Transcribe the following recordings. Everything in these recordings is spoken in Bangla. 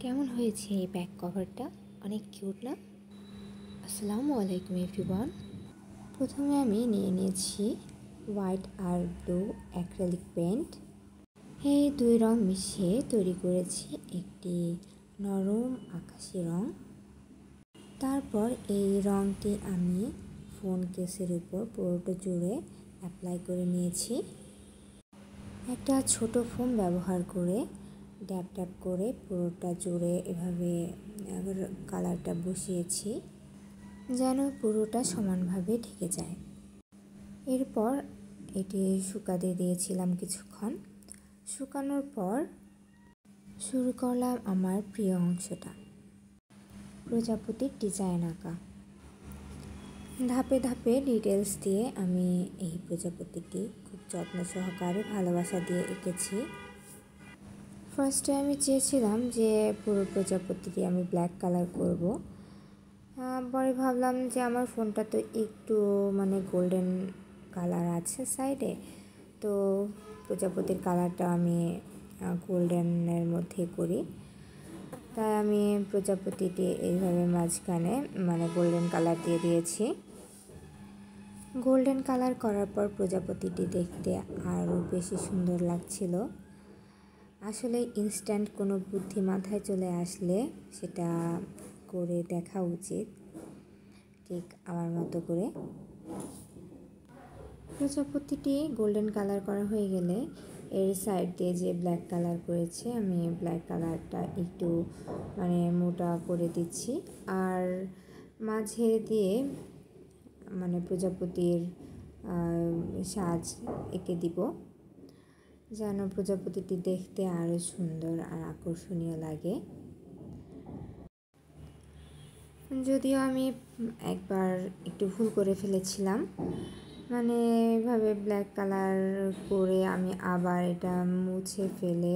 কেমন হয়েছে এই ব্যাক কভারটা? অনেক কিউট না? আসসালামু আলাইকুম এভরিওয়ান। প্রথমে আমি নিয়ে নিয়েছি হোয়াইট আর ব্লু অ্যাক্রিলিক পেন্ট। এই দুই রং মিশিয়ে তৈরি করেছি একটি নরম আকাশি রং। তারপর এই রংটি আমি ফোন কেসের উপর পুরোটা জুড়ে অ্যাপ্লাই করে নিয়েছি। একটা ছোট ফোম ব্যবহার করে ড্যাব ড্যাব করে পুরোটা জুড়ে এভাবে কালারটা বসিয়েছি যেন পুরোটা সমানভাবে ঢেকে যায়। এরপর এটি শুকাতে দিয়েছিলাম কিছুক্ষণ। শুকানোর পর শুরু করলাম আমার প্রিয় অংশটা, প্রজাপতির ডিজাইন আঁকা। ধাপে ধাপে ডিটেলস দিয়ে আমি এই প্রজাপতিটি খুব যত্ন সহকারে ভালোবাসা দিয়ে এঁকেছি। ফার্স্টে আমি চেয়েছিলাম যে পুরো প্রজাপতিটি আমি ব্ল্যাক কালার করব। পরে ভাবলাম যে আমার ফোনটা তো একটু গোল্ডেন কালার আছে সাইডে, তো প্রজাপতির কালারটা আমি গোল্ডেনের মধ্যে করি। তাই আমি প্রজাপতিটি এইভাবে মাঝখানে গোল্ডেন কালার দিয়ে দিয়েছি। গোল্ডেন কালার করার পর প্রজাপতিটি দেখতে আরও বেশি সুন্দর লাগছিল। আসলে ইনস্ট্যান্ট কোনো বুদ্ধি মাথায় চলে আসলে সেটা করে দেখা উচিত, ঠিক আমার মতো করে। প্রজাপতিটি গোল্ডেন কালার করা হয়ে গেলে এর সাইড দিয়ে যে ব্ল্যাক কালার করেছে আমি ব্ল্যাক কালারটা একটু মোটা করে দিচ্ছি, আর মাঝে দিয়ে প্রজাপতির সাজ এঁকে দিব যেন প্রজাপতিটি দেখতে আরও সুন্দর আর আকর্ষণীয় লাগে। যদিও আমি একবার একটু ভুল করে ফেলেছিলাম, এভাবে ব্ল্যাক কালার করে আমি আবার এটা মুছে ফেলে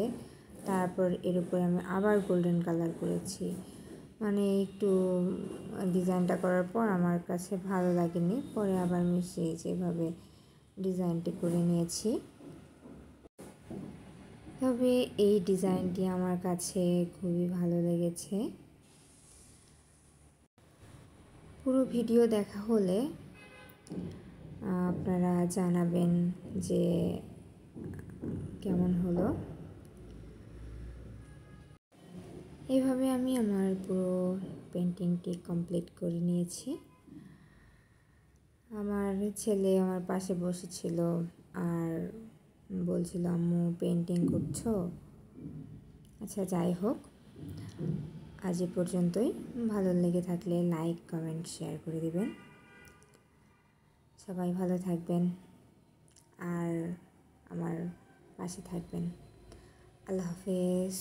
তারপর এর উপরে আমি আবার গোল্ডেন কালার করেছি। একটু ডিজাইনটা করার পর আমার কাছে ভালো লাগেনি, পরে আবার মিশিয়ে যেভাবে ডিজাইনটি করে নিয়েছি। তবে এই ডিজাইনটি আমার কাছে খুবই ভালো লেগেছে। পুরো ভিডিও দেখা হলে আপনারা জানাবেন যে কেমন হলো। এভাবে আমি আমার পুরো পেন্টিংটি কমপ্লিট করে নিয়েছি। আমার ছেলে আমার পাশে বসেছিল আর বলছিল, আম্মু পেন্টিং করছো? আচ্ছা, যাই হোক, আজ এ পর্যন্তই। ভালো লেগে থাকলে লাইক, কমেন্ট, শেয়ার করে দিবেন। সবাই ভালো থাকবেন আর আমার পাশে থাকবেন। আল্লাহ হাফেজ।